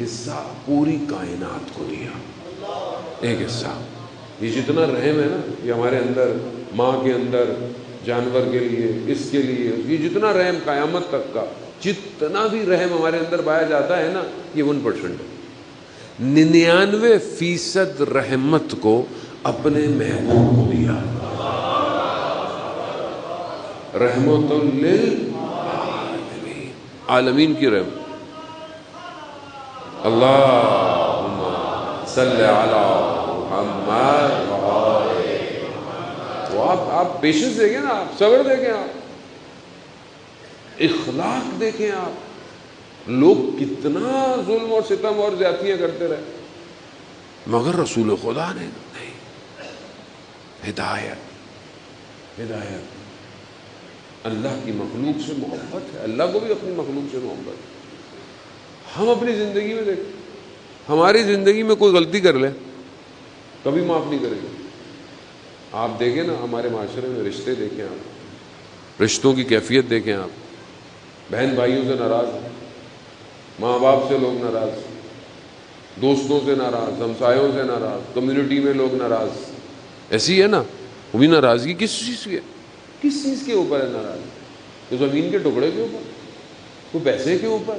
حصہ پوری کائنات کو دیا، ایک حصہ۔ یہ جتنا رحم ہے نا، یہ ہمارے اندر، ماں کے اندر، جانور کے لیے، اس کے لیے، یہ جتنا رحم قیامت تک کا جتنا بھی رحم ہمارے اندر پایا جاتا ہے نا، یہ 1% ہے۔ 99% رحمت کو اپنے محبوب کو دیا، رحمت للعالمین، عالمین کی رحمت۔ اللہم صلی علی محمد۔ تو آپ پیشنس دیکھیں نا، آپ صبر دیکھیں، آپ اخلاق دیکھیں، آپ لوگ کتنا ظلم اور ستم اور زیادتیاں کرتے رہے، مگر رسول خدا نے نہیں، ہدایت، ہدایت۔ اللہ کی مخلوق سے محبت ہے، اللہ کو بھی اپنی مخلوق سے محبت ہے۔ ہم اپنی زندگی میں دیکھیں، ہماری زندگی میں کوئی غلطی کر لے کبھی معاف نہیں کریں گے۔ آپ دیکھیں نا ہمارے معاشرے میں رشتے دیکھیں، آپ رشتوں کی کیفیت دیکھیں، آپ بہن بھائیوں سے ناراض ہیں، ماں باپ سے لوگ ناراض، دوستوں سے ناراض، ہمسایوں سے ناراض، کمیونٹی میں لوگ ناراض۔ ایسی ہے نا، وہ بھی ناراضگی کس چیز کی ہے؟ کس چیز کے اوپر ہے ناراضگی؟ تو زمین کے ٹکڑے کے اوپر، کوئی پیسے کے اوپر،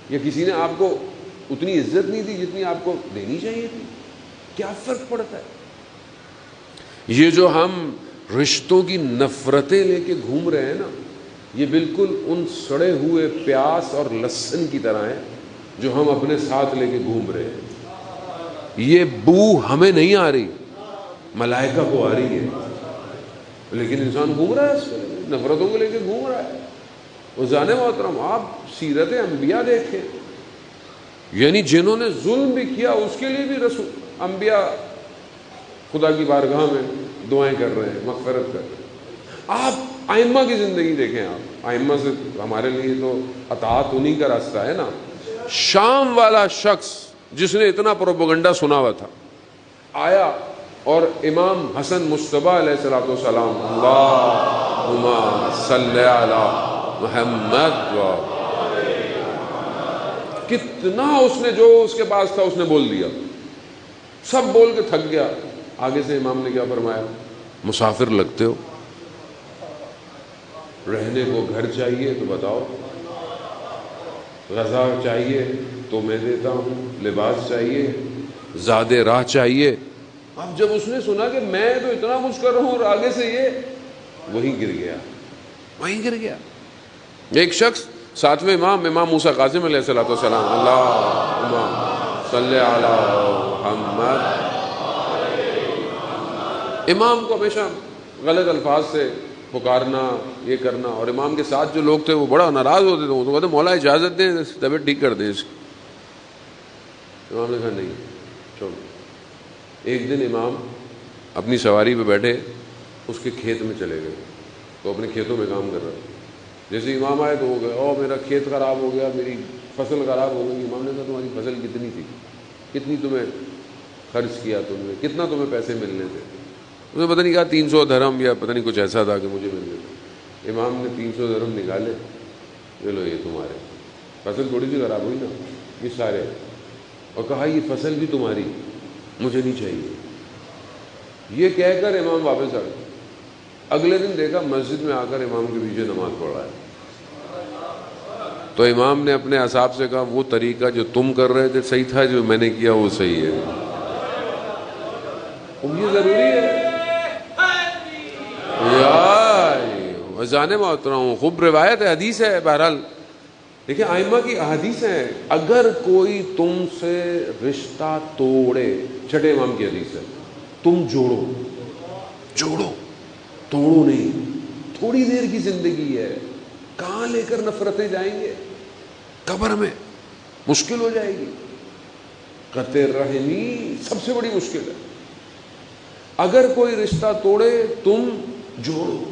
یا کسی نے آپ کو اتنی عزت نہیں دی جتنی آپ کو دینی چاہیے تھی؟ کیا فرق پڑتا ہے؟ یہ جو ہم رشتوں کی نفرتیں لے کے گھوم رہے ہیں نا، یہ بالکل ان سڑے ہوئے پیاس اور لہسن کی طرح ہے جو ہم اپنے ساتھ لے کے گھوم رہے ہیں۔ یہ بو ہمیں نہیں آ رہی، ملائکہ کو آ رہی ہے، لیکن انسان گھوم رہا ہے، اس کے نفرتوں کو لے کے گھوم رہا ہے۔ عزیزان محترم، آپ سیرت انبیاء دیکھیں، یعنی جنہوں نے ظلم بھی کیا اس کے لیے بھی رسول انبیاء خدا کی بارگاہ میں دعائیں کر رہے ہیں، مغفرت کر رہے ہیں۔ آپ ائمہ کی زندگی دیکھیں، آپ ائمہ سے ہمارے لیے تو اطاعت انہی کا راستہ ہے نا۔ شام والا شخص جس نے اتنا پروپیگنڈا سنا ہوا تھا، آیا اور امام حسن مصطفیٰ علیہ السلام، اللہم صلی علی محمد، کتنا اس نے جو اس کے پاس تھا اس نے بول دیا، سب بول کے تھک گیا۔ آگے سے امام نے کیا فرمایا؟ مسافر لگتے ہو، رہنے کو گھر چاہیے تو بتاؤ، غذا چاہیے تو میں دیتا ہوں، لباس چاہیے، زاد راہ چاہیے۔ اب جب اس نے سنا کہ میں تو اتنا کچھ کر رہا ہوں اور آگے سے یہ، وہیں گر گیا، وہیں گر گیا۔ ایک شخص ساتویں امام موسیٰ کاظم علیہ السلام، اللہم صلی علی محمد، امام کو ہمیشہ غلط الفاظ سے پکارنا، یہ کرنا، اور امام کے ساتھ جو لوگ تھے وہ بڑا ناراض ہوتے تھے، وہ تو کہتے مولا اجازت دیں، طبیعت ٹھیک کر دیں اس کی۔ امام نے کہا نہیں، چھوڑو۔ ایک دن امام اپنی سواری پہ بیٹھے اس کے کھیت میں چلے گئے، تو اپنے کھیتوں میں کام کر رہا تھا۔ جیسے امام آئے تو وہ گئے، او میرا کھیت خراب ہو گیا، میری فصل خراب ہو گئی۔ امام نے کہا تمہاری فصل کتنی تھی، کتنی تمہیں خرچ کیا تم نے، کتنا تمہیں پیسے ملنے تھے؟ اس نے پتہ نہیں کہا 300 درہم یا پتہ نہیں کچھ ایسا تھا کہ مجھے ملنے تھے۔ امام نے 300 درہم نکالے، چلو یہ تمہارے، فصل تھوڑی سی خراب ہوئی نا، یہ سارے، اور کہا یہ فصل بھی تمہاری، مجھے نہیں چاہیے۔ یہ کہہ کر امام واپس آ گئے۔ اگلے دن دیکھا مسجد میں آ کر امام کے پیچھے نماز پڑھ رہا ہے۔ تو امام نے اپنے اصحاب سے کہا وہ طریقہ جو تم کر رہے تھے صحیح تھا، جو میں نے کیا وہ صحیح ہے۔ یہ ضروری ہے یا جانے محترم، خوب روایت ہے، حدیث ہے۔ بہرحال دیکھیں ائمہ کی احادیث ہیں، اگر کوئی تم سے رشتہ توڑے، چھٹے امام کی حدیث ہے، تم جوڑو، جوڑو، توڑو نہیں۔ تھوڑی دیر کی زندگی ہے، کہاں لے کر نفرتیں جائیں گے؟ قبر میں مشکل ہو جائے گی۔ قطع رحمی سب سے بڑی مشکل ہے۔ اگر کوئی رشتہ توڑے تم جوڑو،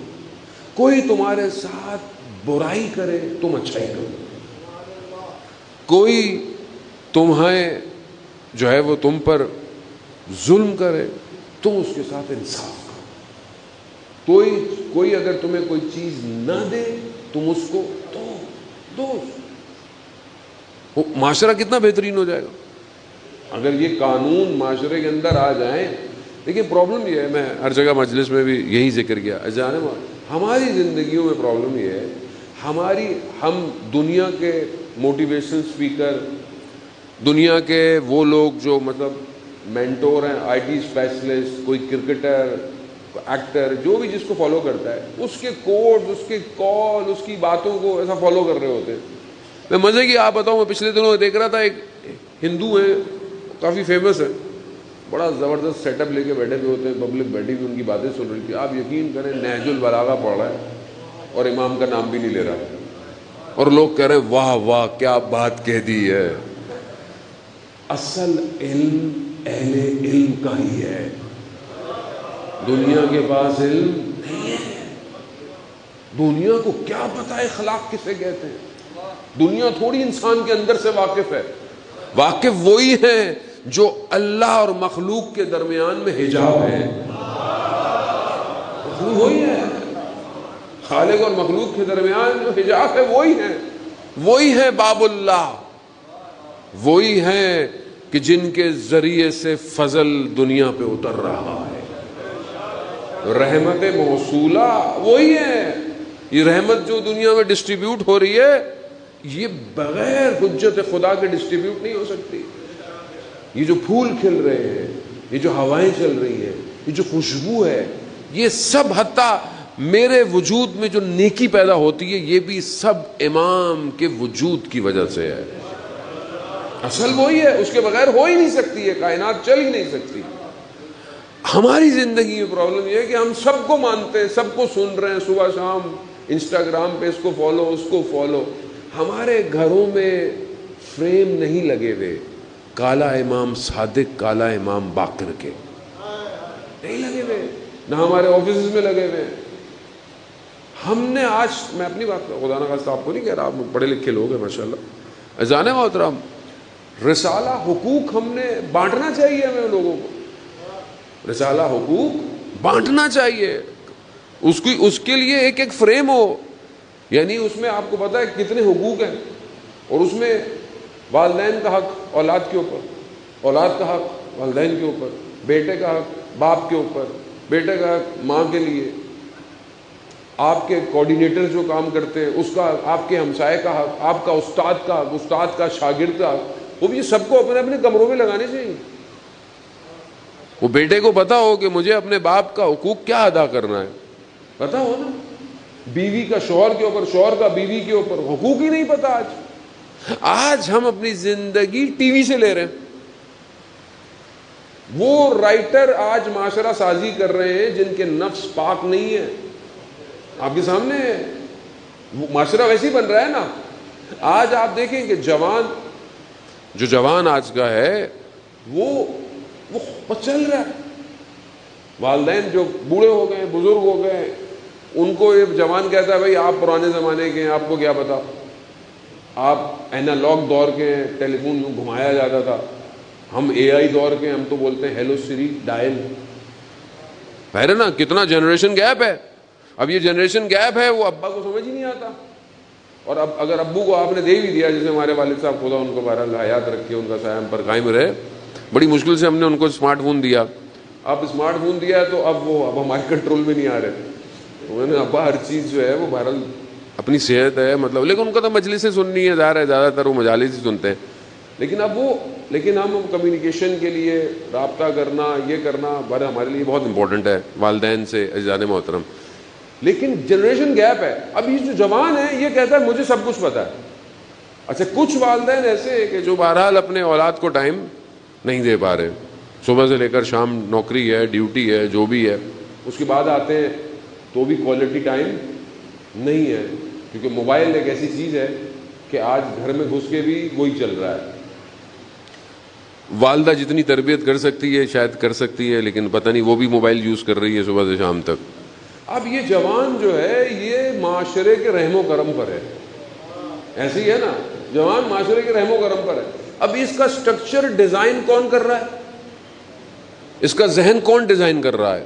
کوئی تمہارے ساتھ برائی کرے تم اچھائی کرو، کوئی تمہیں جو ہے وہ تم پر ظلم کرے تم اس کے ساتھ انصاف کرو، کوئی اگر تمہیں کوئی چیز نہ دے تم اس کو دو۔ معاشرہ کتنا بہترین ہو جائے گا اگر یہ قانون معاشرے کے اندر آ جائیں. لیکن پرابلم یہ ہے, میں ہر جگہ مجلس میں بھی یہی ذکر کیا, ہماری زندگیوں میں پرابلم یہ ہے, ہم دنیا کے موٹیویشن اسپیکر, دنیا کے وہ لوگ جو مطلب مینٹور ہیں, آئی ٹی اسپیشلسٹ, کوئی کرکٹر, ایکٹر, جو بھی جس کو فالو کرتا ہے, اس کے کوڈ, اس کے کال, اس کی باتوں کو ایسا فالو کر رہے ہوتے ہیں. میں مزے کی آپ بتاؤں, میں پچھلے دنوں دیکھ رہا تھا, ایک ہندو ہے, کافی فیمس ہے, بڑا زبردست سیٹ اپ لے کے بیٹھے ہوئے ہوتے ہیں, پبلک بیٹھی ہوئی ان کی باتیں سن رہی تھی. آپ یقین کریں نہج البلاغہ پڑھ رہا ہے اور امام کا نام بھی نہیں لے رہا, اور لوگ کہہ رہے ہیں واہ واہ کیا بات کہہ دی ہے. اصل علم اہل علم کا ہی ہے, دنیا کے پاس علم نہیں ہے. دنیا کو کیا پتا ہے اخلاق کسے کہتے ہیں, دنیا تھوڑی انسان کے اندر سے واقف ہے. واقف وہی ہیں جو اللہ اور مخلوق کے درمیان میں حجاب ہے. وہی ہے خالق اور مخلوق کے درمیان جو حجاب ہے, وہی ہے باب اللہ, وہی ہیں کہ جن کے ذریعے سے فضل دنیا پہ اتر رہا ہے. رحمت موصولہ وہی ہے. یہ رحمت جو دنیا میں ڈسٹریبیوٹ ہو رہی ہے, یہ بغیر حجت خدا کے ڈسٹریبیوٹ نہیں ہو سکتی. یہ جو پھول کھل رہے ہیں, یہ جو ہوائیں چل رہی ہیں, یہ جو خوشبو ہے, یہ سب حتیٰ میرے وجود میں جو نیکی پیدا ہوتی ہے, یہ بھی سب امام کے وجود کی وجہ سے ہے. اصل وہی ہے, اس کے بغیر ہو ہی نہیں سکتی ہے, کائنات چل ہی نہیں سکتی. ہماری زندگی میں پرابلم یہ ہے کہ ہم سب کو مانتے ہیں, سب کو سن رہے ہیں, صبح شام انسٹاگرام پہ اس کو فالو, اس کو فالو. ہمارے گھروں میں فریم نہیں لگے ہوئے کالا امام صادق, کالا امام باقر کے نہیں لگے ہوئے, نہ ہمارے آفیسز میں لگے ہوئے. ہم نے آج, میں اپنی بات خدا نہ خواستہ آپ کو نہیں کہہ رہا, آپ پڑھے لکھے لوگ ہیں ماشاءاللہ, اذان محترم, رسالہ حقوق ہم نے بانٹنا چاہیے ہمیں لوگوں کو. رسالہ حقوق بانٹنا چاہیے, اس کے لیے ایک ایک فریم ہو. یعنی اس میں آپ کو پتا ہے کتنے حقوق ہیں, اور اس میں والدین کا حق اولاد کے اوپر, اولاد کا حق والدین کے اوپر, بیٹے کا حق باپ کے اوپر, بیٹے کا حق ماں کے لیے, آپ کے کوآرڈینیٹر جو کام کرتے ہیں اس کا, آپ کے ہمسائے کا حق, آپ کا استاد کا حق, استاد کا شاگرد کا حق. وہ بھی سب کو اپنے اپنے کمروں میں لگانے چاہیے. وہ بیٹے کو پتا ہو کہ مجھے اپنے باپ کا حقوق کیا ادا کرنا ہے, پتا ہو نا. بیوی کا شوہر کے اوپر, شوہر کا بیوی کے اوپر, حقوق ہی نہیں پتا. آج ہم اپنی زندگی ٹی وی سے لے رہے ہیں. وہ رائٹر آج معاشرہ سازی کر رہے ہیں جن کے نفس پاک نہیں ہے, آپ کے سامنے ہے. وہ معاشرہ ویسے ہی بن رہا ہے نا. آج آپ دیکھیں کہ جوان آج کا ہے وہ چل رہا ہے. والدین جو بوڑھے ہو گئے, بزرگ ہو گئے, ان کو یہ جوان کہتا ہے بھائی آپ پرانے زمانے کے ہیں, آپ کو کیا پتا, آپ اینالاگ دور کے ہیں, ٹیلی فون یوں گھمایا جاتا تھا. ہم اے آئی دور کے ہیں, ہم تو بولتے ہیں ہیلو سری ڈائل. ہے نا, کتنا جنریشن گیپ ہے. اب یہ جنریشن گیپ ہے, وہ ابا کو سمجھ ہی نہیں آتا. اور اب اگر ابو کو آپ نے دے بھی دیا, جیسے ہمارے والد صاحب, خدا ان کو بہرحال حیات رکھے, ان کا سایہ ہم پر قائم رہے, بڑی مشکل سے ہم نے ان کو اسمارٹ فون دیا. اب اسمارٹ فون دیا ہے تو اب ہمارے کنٹرول میں نہیں آ رہے. تو میں نے ابا ہر چیز جو ہے وہ بہرحال اپنی صحت ہے مطلب, لیکن ان کا تو مجلسیں سننی ہے, ظاہر ہے زیادہ تر وہ مجالس ہی سنتے ہیں. لیکن ہم کمیونیکیشن کے لیے رابطہ کرنا, یہ کرنا ہمارے لیے بہت امپورٹنٹ ہے والدین سے, عزیزان محترم. لیکن جنریشن گیپ ہے. اب یہ جو جوان ہے یہ کہتا ہے مجھے سب کچھ پتا ہے. اچھا, کچھ والدین ایسے ہیں کہ جو بہرحال اپنے اولاد کو ٹائم نہیں دے پا رہے, صبح سے لے کر شام نوکری ہے, ڈیوٹی ہے, جو بھی ہے, اس کے بعد آتے ہیں تو بھی کوالٹی ٹائم نہیں ہے, کیونکہ موبائل ایک ایسی چیز ہے کہ آج گھر میں گھس کے بھی وہی چل رہا ہے. والدہ جتنی تربیت کر سکتی ہے شاید کر سکتی ہے, لیکن پتہ نہیں وہ بھی موبائل یوز کر رہی ہے صبح سے شام تک. اب یہ جوان جو ہے یہ معاشرے کے رحم و کرم پر ہے, ایسے ہی ہے نا, جوان معاشرے کے رحم و کرم پر ہے. اب اس کا سٹرکچر ڈیزائن کون کر رہا ہے, اس کا ذہن کون ڈیزائن کر رہا ہے,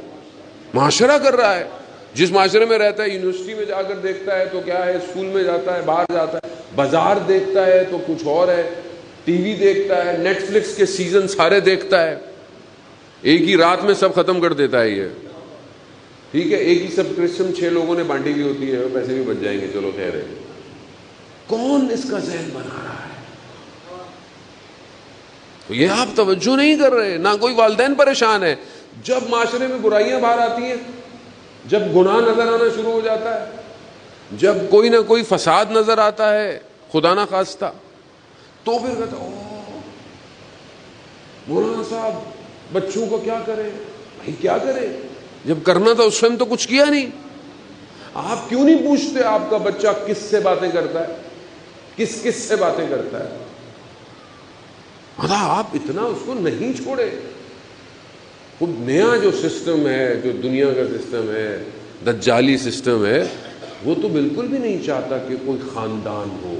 معاشرہ کر رہا ہے. جس معاشرے میں رہتا ہے, یونیورسٹی میں جا کر دیکھتا ہے تو کیا ہے, اسکول میں جاتا ہے, باہر جاتا ہے, بازار دیکھتا ہے تو کچھ اور ہے, ٹی وی دیکھتا ہے, نیٹ فلکس کے سیزن سارے دیکھتا ہے, ایک ہی رات میں سب ختم کر دیتا ہے. یہ ٹھیک ہے, ایک ہی سبسکرپشن 6 لوگوں نے بانٹی ہوئی ہوتی ہے, پیسے بھی بچ جائیں گے, چلو خیر ہے. کون اس کا ذہن بنا رہا ہے؟ تو یہ آپ توجہ نہیں کر رہے. نہ کوئی والدین پریشان ہے. جب معاشرے میں برائیاں باہر آتی ہیں, جب گناہ نظر آنا شروع ہو جاتا ہے, جب کوئی نہ کوئی فساد نظر آتا ہے خدا نہ خواستہ, تو پھر کہتا او مولانا صاحب بچوں کو کیا کریں. بھائی کیا کریں, جب کرنا تھا اس ٹائم تو کچھ کیا نہیں. آپ کیوں نہیں پوچھتے آپ کا بچہ کس سے باتیں کرتا ہے, کس کس سے باتیں کرتا ہے؟ آپ اتنا اس کو نہیں چھوڑے. خود نیا جو سسٹم ہے, جو دنیا کا سسٹم ہے, دجالی سسٹم ہے, وہ تو بالکل بھی نہیں چاہتا کہ کوئی خاندان ہو.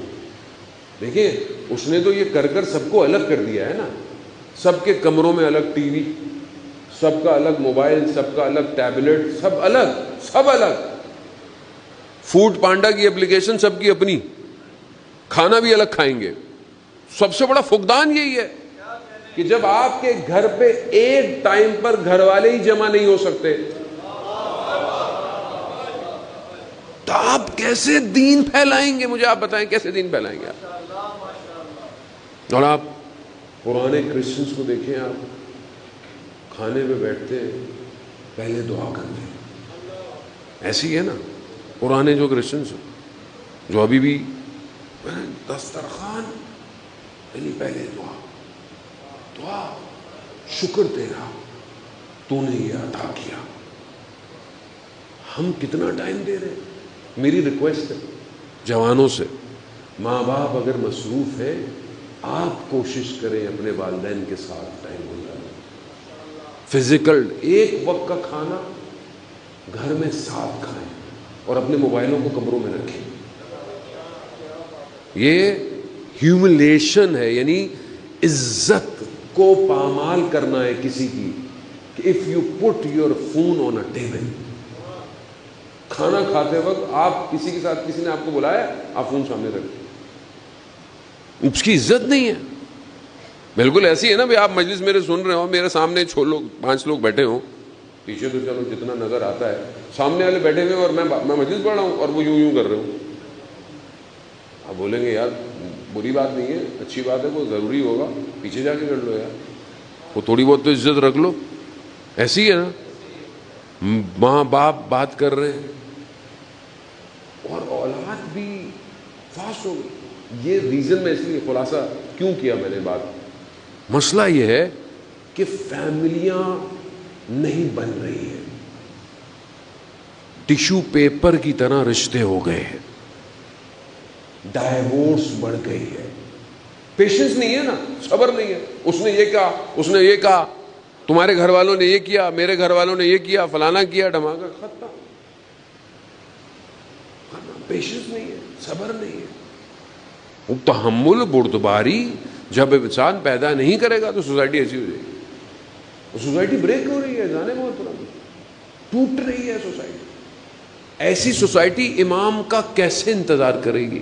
دیکھیں اس نے تو یہ کر کر سب کو الگ کر دیا ہے نا. سب کے کمروں میں الگ ٹی وی, سب کا الگ موبائل, سب کا الگ ٹیبلٹ, سب الگ, سب الگ. فوڈ پانڈا کی اپلیکیشن سب کی اپنی, کھانا بھی الگ کھائیں گے. سب سے بڑا فقدان یہی ہے کہ جب آپ کے گھر پہ ایک ٹائم پر گھر والے ہی جمع نہیں ہو سکتے تو آپ کیسے دین پھیلائیں گے؟ مجھے آپ بتائیں کیسے دین پھیلائیں گے آپ؟ اور آپ پرانے کرسچنس کو دیکھیں, آپ کھانے پہ بیٹھتے ہیں پہلے دعا کرتے ہیں. ایسی ہے نا پرانے جو کرسچنس جو ابھی بھی دسترخوان یعنی پہلے دعا, دعا, شکر تیرا تو نے یہ عطا کیا. ہم کتنا ٹائم دے رہے ہیں؟ میری ریکویسٹ ہے جوانوں سے, ماں باپ اگر مصروف ہے آپ کوشش کریں اپنے والدین کے ساتھ ٹائم گزاریں. فزیکل ایک وقت کا کھانا گھر میں ساتھ کھائیں اور اپنے موبائلوں کو کمروں میں رکھیں. یہ ہیوملیشن ہے, یعنی عزت کو پامال کرنا ہے کسی کی. کہ if you put your phone on a table, کھانا کھاتے وقت آپ کسی کے ساتھ, کسی نے آپ کو بلایا, آپ فون سامنے رکھیں, اس کی عزت نہیں ہے. بالکل ایسی ہے نا, آپ مجلس میرے سن رہے ہو, میرے سامنے 5 لوگ بیٹھے ہوں, پیچھے تو چلو جتنا نظر آتا ہے, سامنے والے بیٹھے ہوئے اور میں مجلس پڑھ رہا ہوں اور وہ یوں کر رہے ہوں. آپ بولیں گے یار بری بات نہیں ہے, اچھی بات ہے, وہ ضروری ہوگا, پیچھے جا کے کر لو یار, وہ تھوڑی بہت تو عزت رکھ لو. ایسی ہے نا, ماں باپ بات کر رہے ہیں اور اولاد بھی فاسٹ ہو گئی. یہ ریزن میں اس لیے خلاصہ کیوں کیا میں نے بات, مسئلہ یہ ہے کہ فیملیاں نہیں بن رہی ہیں, ٹیشو پیپر کی طرح رشتے ہو گئے ہیں, ڈائیورس بڑھ گئی ہے, پیشنس نہیں ہے نا, صبر نہیں ہے. اس نے یہ کہا, اس نے یہ کہا, تمہارے گھر والوں نے یہ کیا, میرے گھر والوں نے یہ کیا, فلانا کیا, ڈھماکہ, ختم. پیشنس نہیں ہے, صبر نہیں ہے. تحمل, بردباری جب انسان پیدا نہیں کرے گا تو سوسائٹی ایسی ہو جائے گی. سوسائٹی بریک ہو رہی ہے, جانے بہت طرح ٹوٹ رہی ہے سوسائٹی. ایسی سوسائٹی امام کا کیسے انتظار کرے گی؟